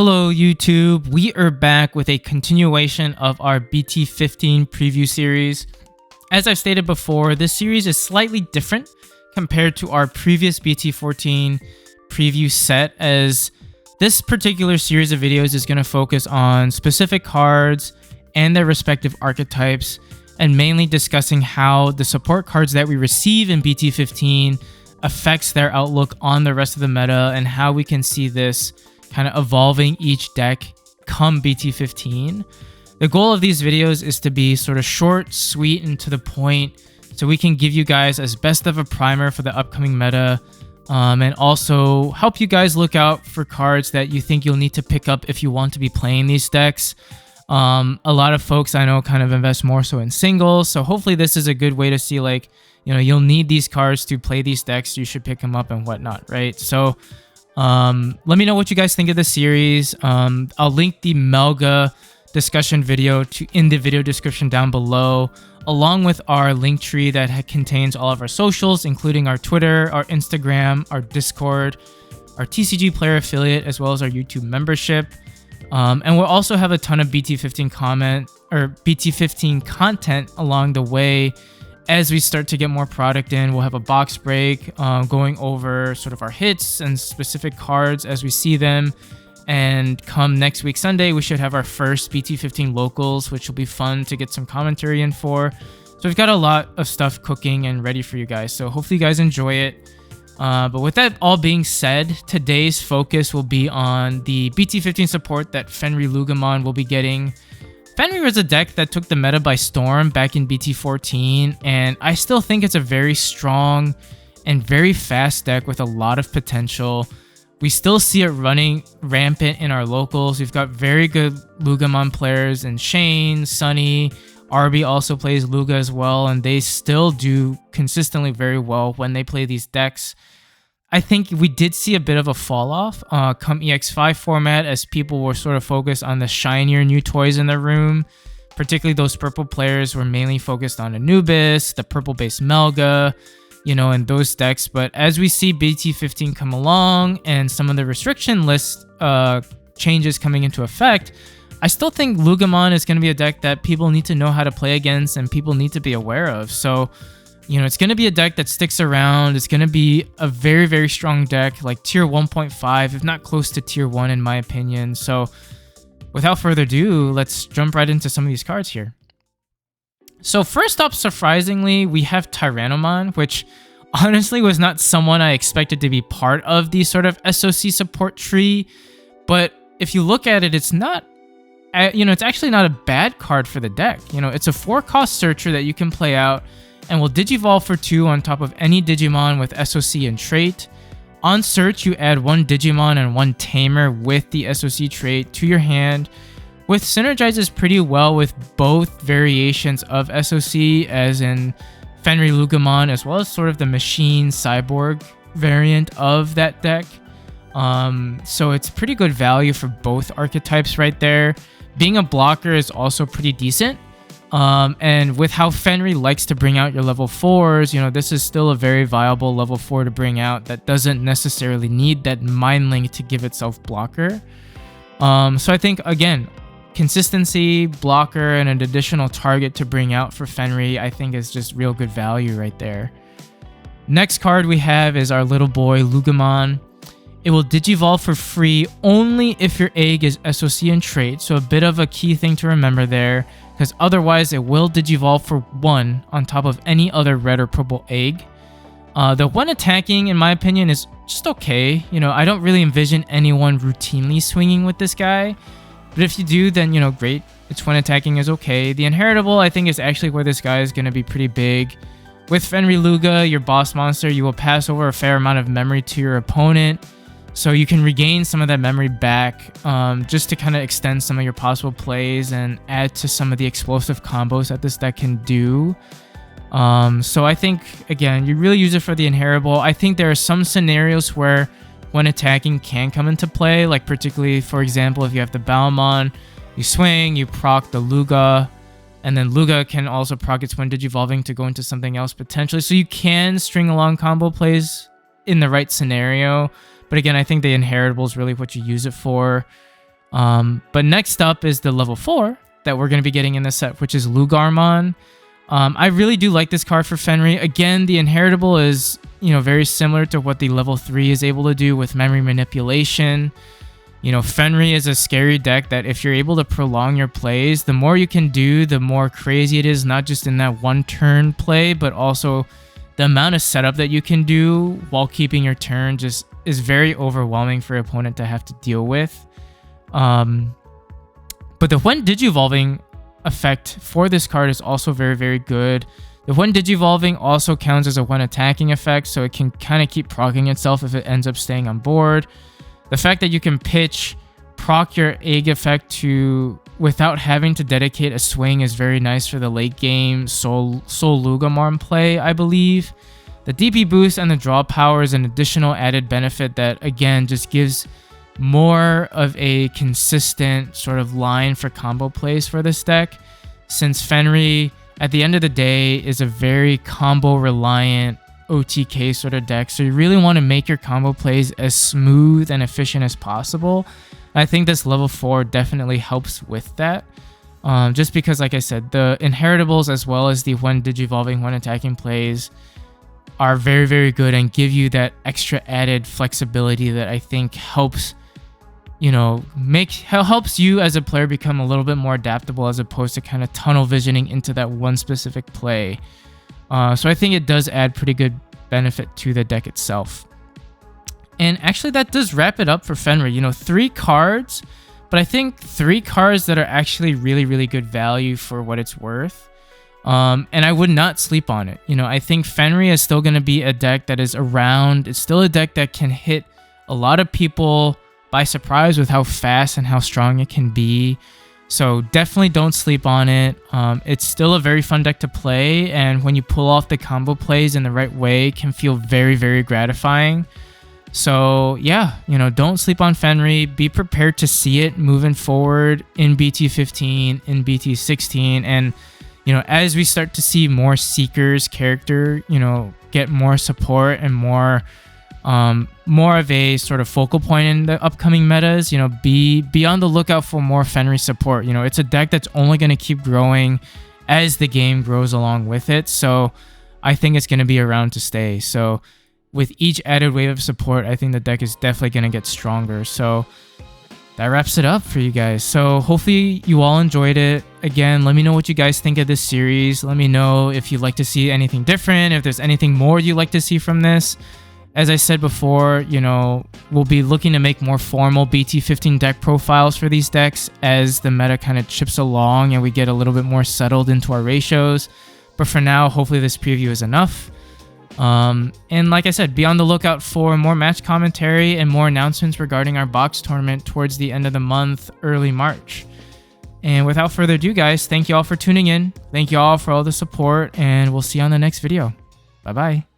Hello YouTube, we are back with a continuation of our BT-15 preview series. As I've stated before, this series is slightly different compared to our previous BT-14 preview set, as this particular series of videos is going to focus on specific cards and their respective archetypes, and mainly discussing how the support cards that we receive in BT-15 affects their outlook on the rest of the meta, and how we can see this kind of evolving each deck come BT-15. The goal of these videos is to be sort of short, sweet, and to the point, so we can give you guys as best of a primer for the upcoming meta, and also help you guys look out for cards that you think you'll need to pick up if you want to be playing these decks. A lot of folks I know kind of invest more so in singles, so hopefully this is a good way to see, like, you know, you'll need these cards to play these decks, you should pick them up and whatnot, right? So let me know what you guys think of the series. I'll link the Melga discussion video in the video description down below, along with our link tree that contains all of our socials, including our Twitter, our Instagram, our Discord, our TCG player affiliate, as well as our YouTube membership. And we'll also have a ton of BT-15 BT-15 content along the way. As we start to get more product in, we'll have a box break going over sort of our hits and specific cards as we see them. And come next week Sunday, we should have our first BT-15 locals, which will be fun to get some commentary in for. So we've got a lot of stuff cooking and ready for you guys, so hopefully you guys enjoy it. But with that all being said, today's focus will be on the BT-15 support that Fenriloogamon will be getting. Fenri was a deck that took the meta by storm back in BT-14, and I still think it's a very strong and very fast deck with a lot of potential. We still see it running rampant in our locals. We've got very good Loogamon players in Shane, Sunny, Arby also plays Luga as well, and they still do consistently very well when they play these decks. I think we did see a bit of a fall off come EX5 format, as people were sort of focused on the shinier new toys in the room. Particularly those purple players were mainly focused on Anubis, the purple based Melga, you know, and those decks. But as we see BT-15 come along and some of the restriction list changes coming into effect, I still think Loogamon is going to be a deck that people need to know how to play against and people need to be aware of. So, you know, it's going to be a deck that sticks around. It's going to be a very, very strong deck, like tier 1.5, if not close to tier 1 in my opinion. So without further ado, let's jump right into some of these cards here. So first up, surprisingly, we have Tyrannomon, which honestly was not someone I expected to be part of the sort of SOC support tree. But if you look at it, it's not, you know, it's actually not a bad card for the deck. You know, it's a 4-cost searcher that you can play out and will Digivolve for 2 on top of any Digimon with SOC and trait. On search, you add 1 Digimon and 1 Tamer with the SOC trait to your hand, which synergizes pretty well with both variations of SOC, as in Fenriloogamon, as well as sort of the machine cyborg variant of that deck. So it's pretty good value for both archetypes right there. Being a blocker is also pretty decent. And with how Fenri likes to bring out your level 4s, you know, this is still a very viable level 4 to bring out that doesn't necessarily need that Mind Link to give itself blocker. So I think, again, consistency, blocker, and an additional target to bring out for Fenri, I think is just real good value right there. Next card we have is our little boy Loogamon. It will Digivolve for free only if your egg is SOC and trait, so a bit of a key thing to remember there, because otherwise it will Digivolve for 1 on top of any other red or purple egg. The 1 attacking, in my opinion, is just okay. You know, I don't really envision anyone routinely swinging with this guy, but if you do, then, you know, great. Its 1 attacking is okay. The inheritable, I think, is actually where this guy is going to be pretty big. With Fenrilooga, your boss monster, you will pass over a fair amount of memory to your opponent, so you can regain some of that memory back, just to kind of extend some of your possible plays and add to some of the explosive combos that this deck can do. So I think, again, you really use it for the inheritable. I think there are some scenarios where when attacking can come into play, like particularly, for example, if you have the Balmon, you swing, you proc the Luga, and then Luga can also proc its when Digivolving to go into something else potentially. So you can string along combo plays in the right scenario. But again, I think the inheritable is really what you use it for. But next up is the level 4 that we're going to be getting in this set, which is Fenriloogamon. I really do like this card for Fenri. Again, the inheritable is, very similar to what the level 3 is able to do with memory manipulation. Fenri is a scary deck that if you're able to prolong your plays, the more you can do, the more crazy it is, not just in that one turn play, but also the amount of setup that you can do while keeping your turn just is very overwhelming for an opponent to have to deal with. But the when Digivolving effect for this card is also very, very good. The when Digivolving also counts as a when attacking effect, so it can kind of keep proccing itself if it ends up staying on board. The fact that you can pitch proc your egg effect without having to dedicate a swing is very nice for the late game Fenriloogamon play, I believe. The DP boost and the draw power is an additional added benefit that, again, just gives more of a consistent sort of line for combo plays for this deck, since Fenri, at the end of the day, is a very combo reliant OTK sort of deck, so you really want to make your combo plays as smooth and efficient as possible. I think this level 4 definitely helps with that, just because, like I said, the inheritables as well as the when Digivolving, when attacking plays are very, very good and give you that extra added flexibility that I think helps helps you as a player become a little bit more adaptable, as opposed to kind of tunnel visioning into that one specific play. So I think it does add pretty good benefit to the deck itself. And actually that does wrap it up for Fenri. 3 cards, but I think 3 cards that are actually really, really good value for what it's worth. And I would not sleep on it. I think Fenri is still going to be a deck that is around. It's still a deck that can hit a lot of people by surprise with how fast and how strong it can be. So definitely don't sleep on it. It's still a very fun deck to play, and when you pull off the combo plays in the right way, it can feel very, very gratifying. So yeah, don't sleep on Fenri. Be prepared to see it moving forward in BT-15, in BT-16, and as we start to see more Seekers character, get more support and more of a sort of focal point in the upcoming metas, be on the lookout for more Fenri support. It's a deck that's only going to keep growing as the game grows along with it. So I think it's going to be around to stay. So with each added wave of support, I think the deck is definitely going to get stronger. So that wraps it up for you guys. So hopefully you all enjoyed it. Again, let me know what you guys think of this series. Let me know if you'd like to see anything different, if there's anything more you'd like to see from this. As I said before, we'll be looking to make more formal BT-15 deck profiles for these decks as the meta kind of chips along and we get a little bit more settled into our ratios. But for now, hopefully this preview is enough. And like I said, be on the lookout for more match commentary and more announcements regarding our box tournament towards the end of the month, early March. And without further ado, guys, thank you all for tuning in. Thank you all for all the support, and we'll see you on the next video. Bye-bye.